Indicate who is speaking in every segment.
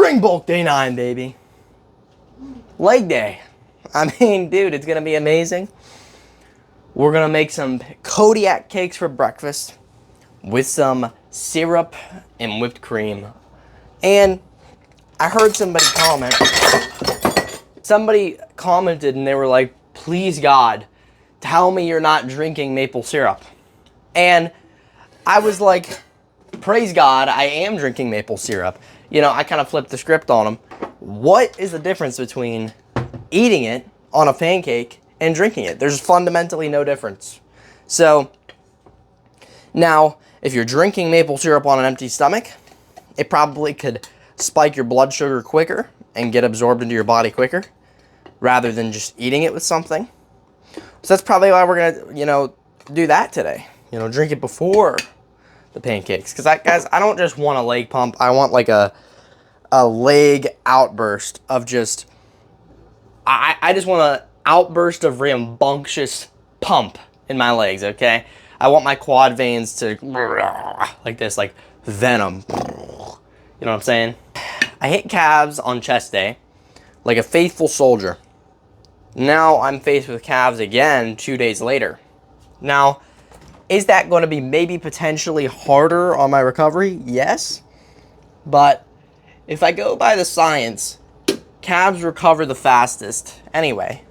Speaker 1: Spring Bulk Day 9, baby. Leg day. I mean, dude, it's gonna be amazing. We're gonna make some Kodiak cakes for breakfast with some syrup and whipped cream. And I heard somebody comment. Somebody commented and they were like, please God, tell me you're not drinking maple syrup. And I was like, praise God, I am drinking maple syrup. You know, I kind of flipped the script on them. What is the difference between eating it on a pancake and drinking it? There's fundamentally no difference. So, now, if you're drinking maple syrup on an empty stomach, it probably could spike your blood sugar quicker and get absorbed into your body quicker, rather than just eating it with something. So that's probably why we're gonna, you know, do that today. You know, drink it before the pancakes. Because, guys, I don't just want a leg pump. I want like a leg outburst of just, I just want an outburst of rambunctious pump in my legs, okay? I want my quad veins to, like this, like venom. You know what I'm saying? I hit calves on chest day like a faithful soldier. Now I'm faced with calves again 2 days later. Now, is that going to be maybe potentially harder on my recovery? Yes. But if I go by the science, calves recover the fastest anyway.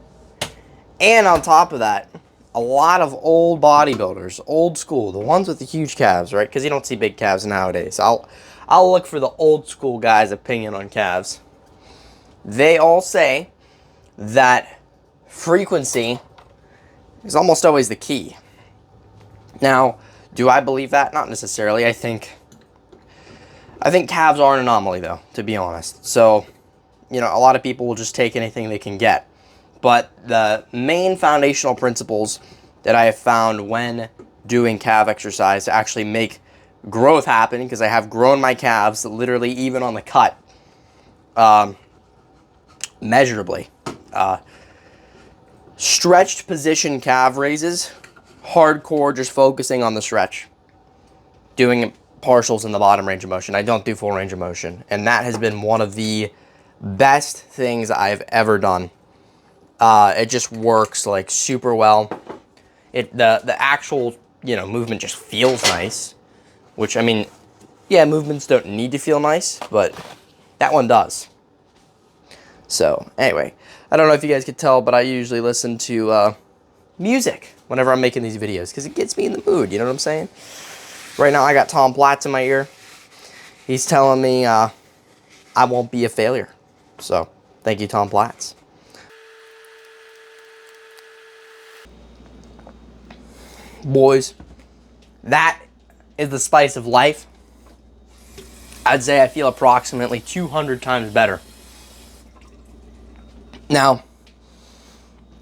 Speaker 1: And on top of that, a lot of old bodybuilders, old school, the ones with the huge calves, right? Because you don't see big calves nowadays. I'll look for the old school guys' opinion on calves. They all say that frequency is almost always the key. Now, do I believe that? Not necessarily. I think calves are an anomaly, though, to be honest. So, you know, a lot of people will just take anything they can get. But the main foundational principles that I have found when doing calf exercise to actually make growth happen, because I have grown my calves literally even on the cut, measurably. Stretched position calf raises, hardcore, just focusing on the stretch. Doing partials in the bottom range of motion. I don't do full range of motion. And that has been one of the best things I've ever done. It just works like super well. The actual, you know, movement just feels nice. Which, I mean, yeah, movements don't need to feel nice, but that one does. So, anyway, I don't know if you guys could tell, but I usually listen to music whenever I'm making these videos, because it gets me in the mood, you know what I'm saying? Right now I got Tom Platz in my ear. He's telling me I won't be a failure. So, thank you, Tom Platz. Boys, that is the spice of life. I'd say I feel approximately 200 times better. Now,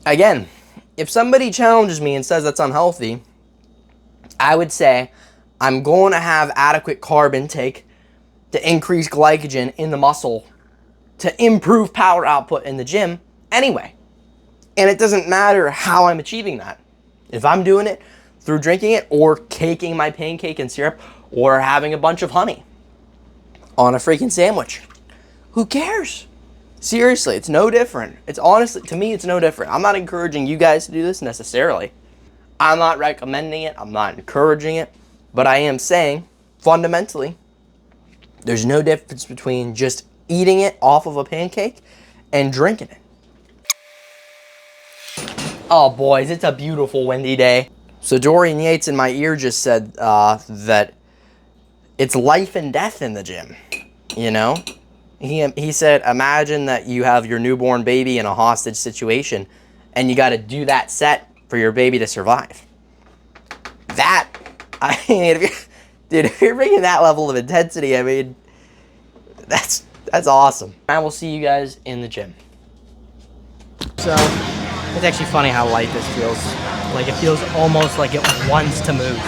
Speaker 1: again, if somebody challenges me and says that's unhealthy, I would say I'm going to have adequate carb intake to increase glycogen in the muscle to improve power output in the gym anyway. And it doesn't matter how I'm achieving that. If I'm doing it through drinking it or caking my pancake in syrup or having a bunch of honey on a freaking sandwich, who cares? Seriously, it's no different. It's honestly, to me, it's no different. I'm not encouraging you guys to do this necessarily. I'm not recommending it. I'm not encouraging it. But I am saying, fundamentally, there's no difference between just eating it off of a pancake and drinking it. Oh, boys, it's a beautiful windy day. So Dorian Yates in my ear just said that it's life and death in the gym, you know? He said, imagine that you have your newborn baby in a hostage situation and you got to do that set for your baby to survive. That, I mean, if you're bringing that level of intensity, I mean, that's awesome. I will see you guys in the gym. So, it's actually funny how light this feels. Like, it feels almost like it wants to move.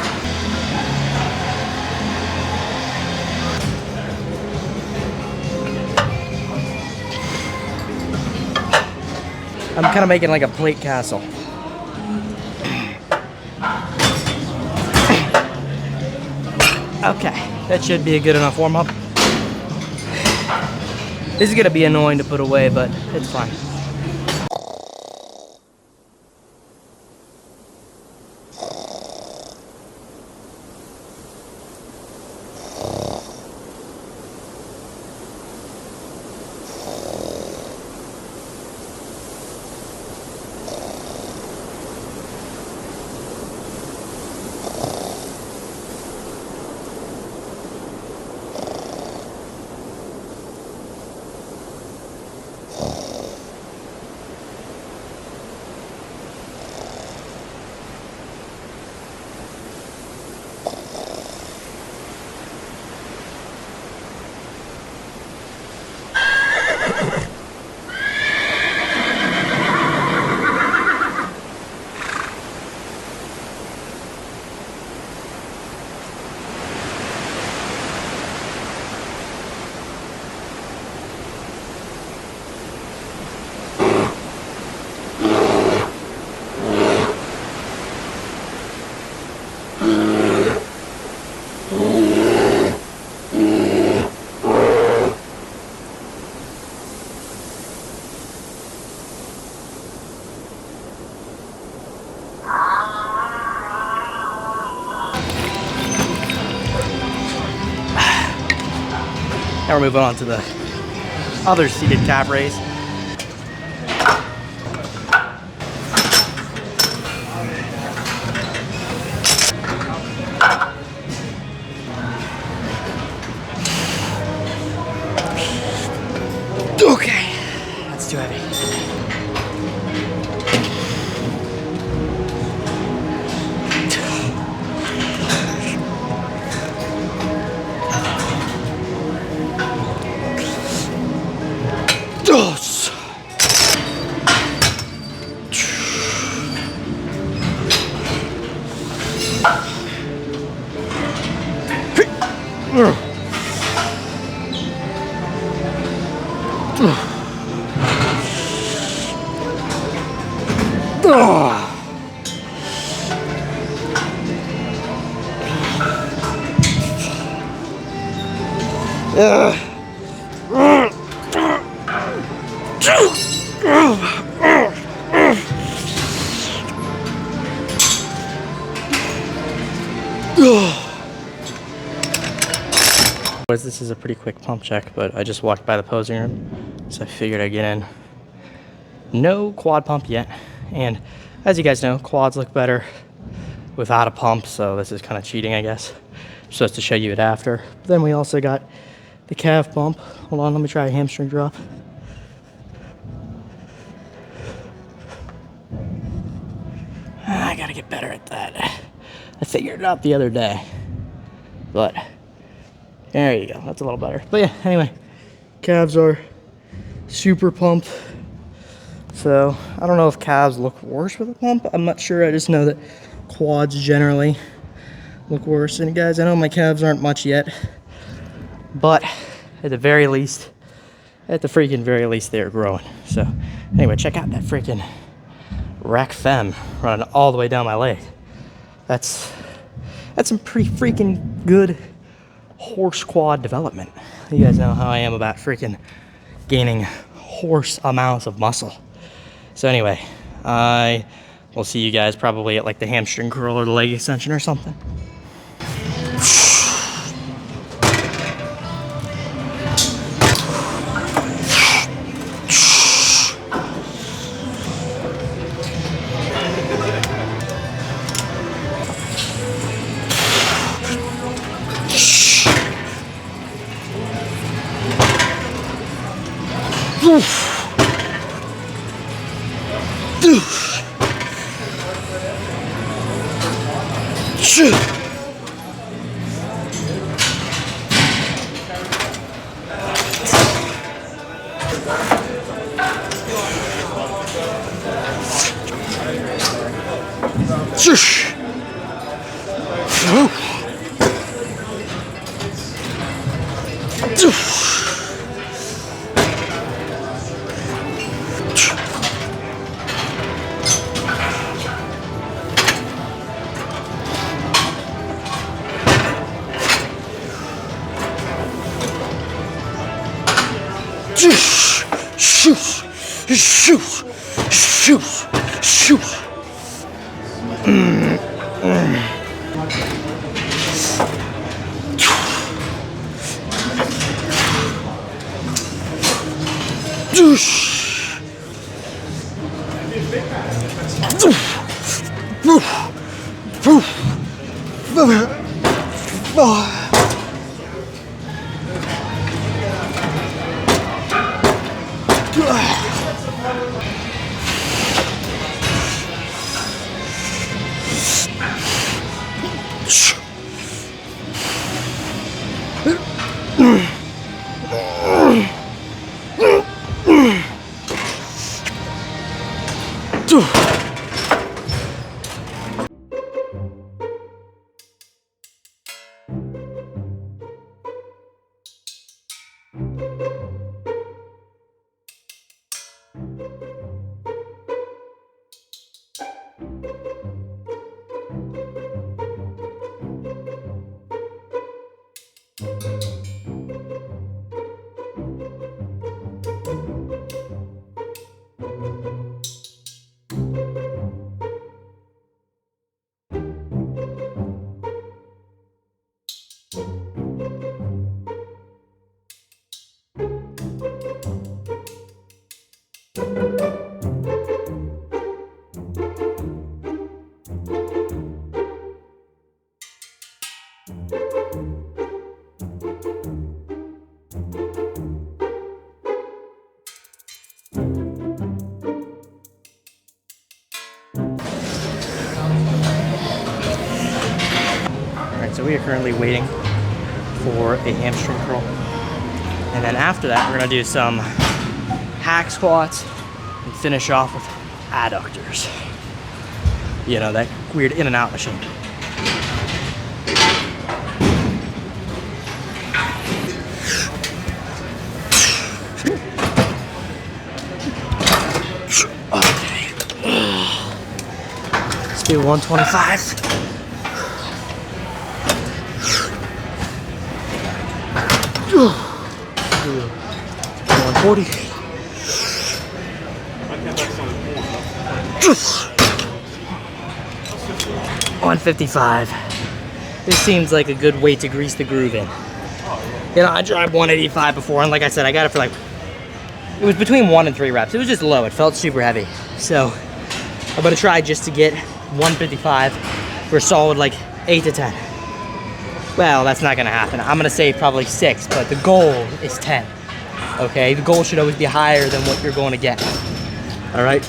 Speaker 1: I'm kind of making like a plate castle. Okay, that should be a good enough warm-up. This is gonna be annoying to put away, but it's fine. Now we're moving on to the other seated calf race. Okay, that's too heavy. This is a pretty quick pump check, but I just walked by the posing room, so I figured I'd get in. No quad pump yet, and as you guys know, quads look better without a pump, so this is kind of cheating, I guess. I'm supposed to show you it after. But then we also got the calf pump. Hold on, let me try a hamstring drop. I gotta get better at that. I figured it out the other day, but there you go, that's a little better. But yeah, anyway, calves are super pumped. So I don't know if calves look worse with a pump. I'm not sure. I just know that quads generally look worse. And guys, I know my calves aren't much yet, but at the very least, they're growing. So anyway, check out that freaking Rack Fem running all the way down my leg. That's some pretty freaking good horse quad development. You guys know how I am about freaking gaining horse amounts of muscle. So anyway, I will see you guys probably at like the hamstring curl or the leg extension or something. So we are currently waiting for a hamstring curl. And then after that, we're gonna do some hack squats and finish off with adductors. You know, that weird in and out machine. Okay. Let's do 125. 140. 155. This seems like a good way to grease the groove in. You know, I tried 185 before, and like I said, I got it for like, it was between 1 and 3 reps. It was just low. It felt super heavy. So I'm gonna try just to get 155 for a solid like 8 to 10. Well, that's not gonna happen. I'm gonna say probably 6, but the goal is 10. Okay, the goal should always be higher than what you're going to get. All right?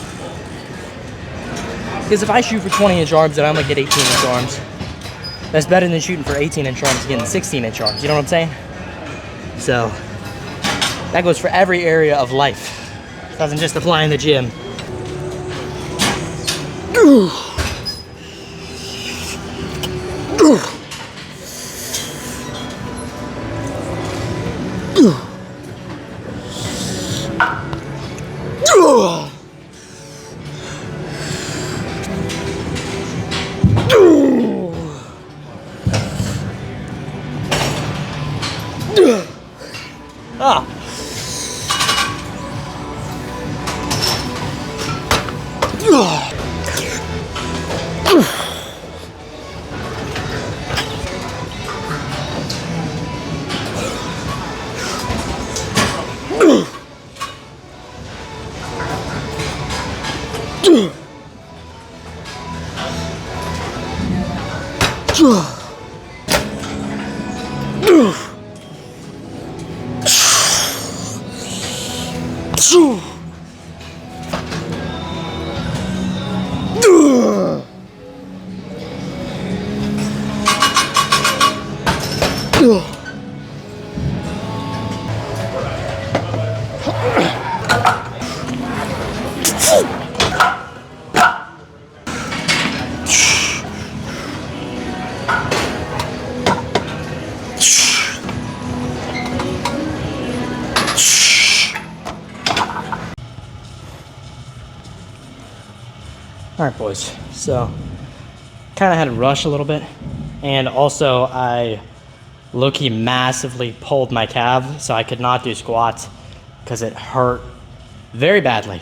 Speaker 1: Because if I shoot for 20-inch arms, then I'm gonna get 18-inch arms. That's better than shooting for 18-inch arms and getting 16-inch arms. You know what I'm saying? So that goes for every area of life. It doesn't just apply in the gym. All right, boys, so kind of had to rush a little bit, and also I low-key massively pulled my calf, so I could not do squats
Speaker 2: because it hurt very badly.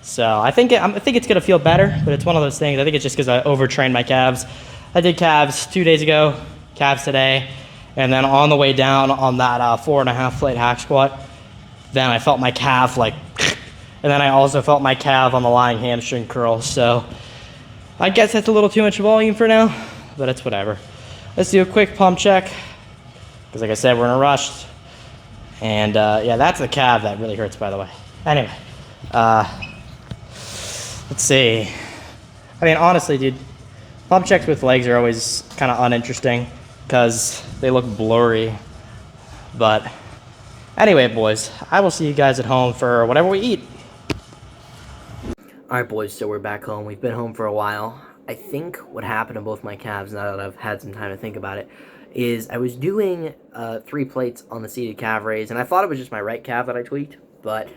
Speaker 2: So I think it's gonna feel better, but it's one of those things. I think it's just because I overtrained my calves. I did calves 2 days ago, calves today, and then on the way down on that 4.5 plate hack squat, then I felt my calf like, and then I also felt my calf on the lying hamstring curl. So I guess that's a little too much volume for now, but it's whatever. Let's do a quick pump check, because like I said, we're in a rush. And yeah, that's the calf that really hurts, by the way. Anyway, let's see. I mean, honestly, dude, pump checks with legs are always kind of uninteresting because they look blurry. But anyway, boys, I will see you guys at home for whatever we eat.
Speaker 1: Alright, boys, so we're back home. We've been home for a while. I think what happened to both my calves, now that I've had some time to think about it, is I was doing 3 plates on the seated calf raise, and I thought it was just my right calf that I tweaked, but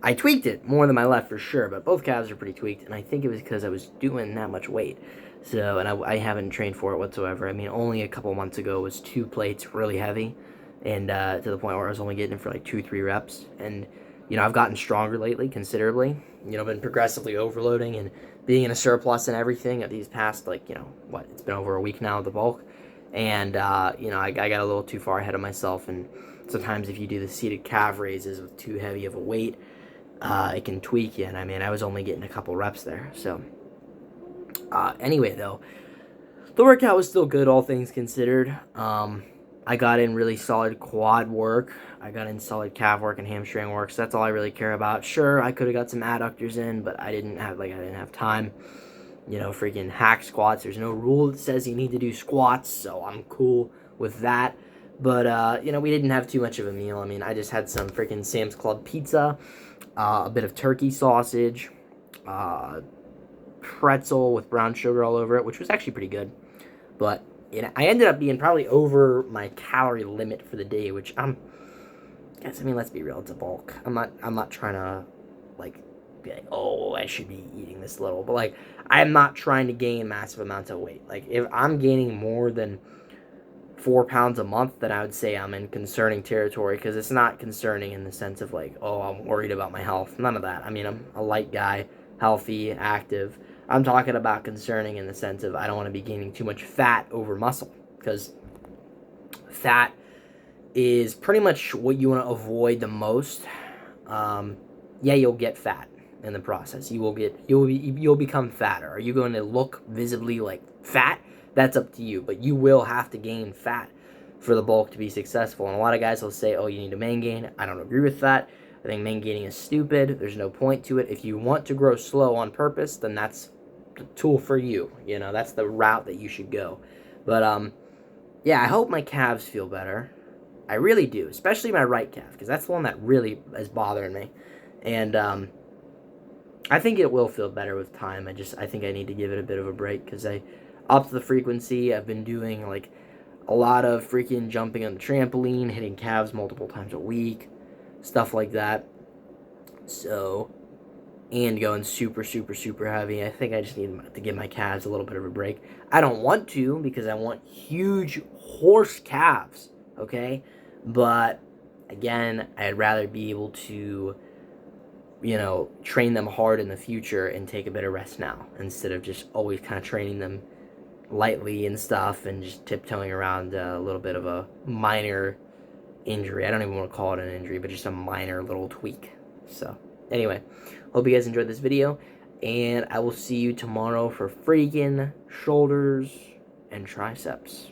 Speaker 1: I tweaked it more than my left for sure, but both calves are pretty tweaked, and I think it was because I was doing that much weight. So, and I haven't trained for it whatsoever. I mean, only a couple months ago was 2 plates really heavy, and to the point where I was only getting it for like 2-3 reps, and you know, I've gotten stronger lately, considerably. You know, been progressively overloading and being in a surplus and everything at these past, like, you know, what, it's been over a week now of the bulk. And, you know, I got a little too far ahead of myself. And sometimes if you do the seated calf raises with too heavy of a weight, it can tweak you. And, I mean, I was only getting a couple reps there. So, anyway, though, the workout was still good, all things considered. I got in really solid quad work. I got in solid calf work and hamstring work, so that's all I really care about. Sure, I could have got some adductors in, but I didn't have time. You know, freaking hack squats. There's no rule that says you need to do squats, so I'm cool with that. But, you know, we didn't have too much of a meal. I mean, I just had some freaking Sam's Club pizza, a bit of turkey sausage, pretzel with brown sugar all over it, which was actually pretty good. But you know, I ended up being probably over my calorie limit for the day, which I mean, let's be real, it's a bulk. I'm not trying to like be like, oh, I should be eating this little, but like, I'm not trying to gain massive amounts of weight. Like, if I'm gaining more than 4 pounds a month, then I would say I'm in concerning territory, because it's not concerning in the sense of like, oh, I'm worried about my health. None of that. I mean, I'm a light guy, healthy, active. I'm talking about concerning in the sense of I don't want to be gaining too much fat over muscle, because fat is pretty much what you want to avoid the most. Yeah, you'll get fat in the process. You'll become fatter. Are you going to look visibly like fat? That's up to you, but you will have to gain fat for the bulk to be successful. And a lot of guys will say, oh, you need to main gain. I don't agree with that. I think main gaining is stupid. There's no point to it. If you want to grow slow on purpose, then that's the tool for you. You know, that's the route that you should go. But, yeah, I hope my calves feel better. I really do, especially my right calf, because that's the one that really is bothering me. And, I think it will feel better with time. I think I need to give it a bit of a break, because I upped the frequency. I've been doing, like, a lot of freaking jumping on the trampoline, hitting calves multiple times a week, stuff like that. So, and going super, super, super heavy. I think I just need to give my calves a little bit of a break. I don't want to, because I want huge horse calves, okay? But, again, I'd rather be able to, you know, train them hard in the future and take a bit of rest now, instead of just always kind of training them lightly and stuff and just tiptoeing around a little bit of a minor injury. I don't even want to call it an injury, but just a minor little tweak. So, anyway, hope you guys enjoyed this video, and I will see you tomorrow for freaking shoulders and triceps.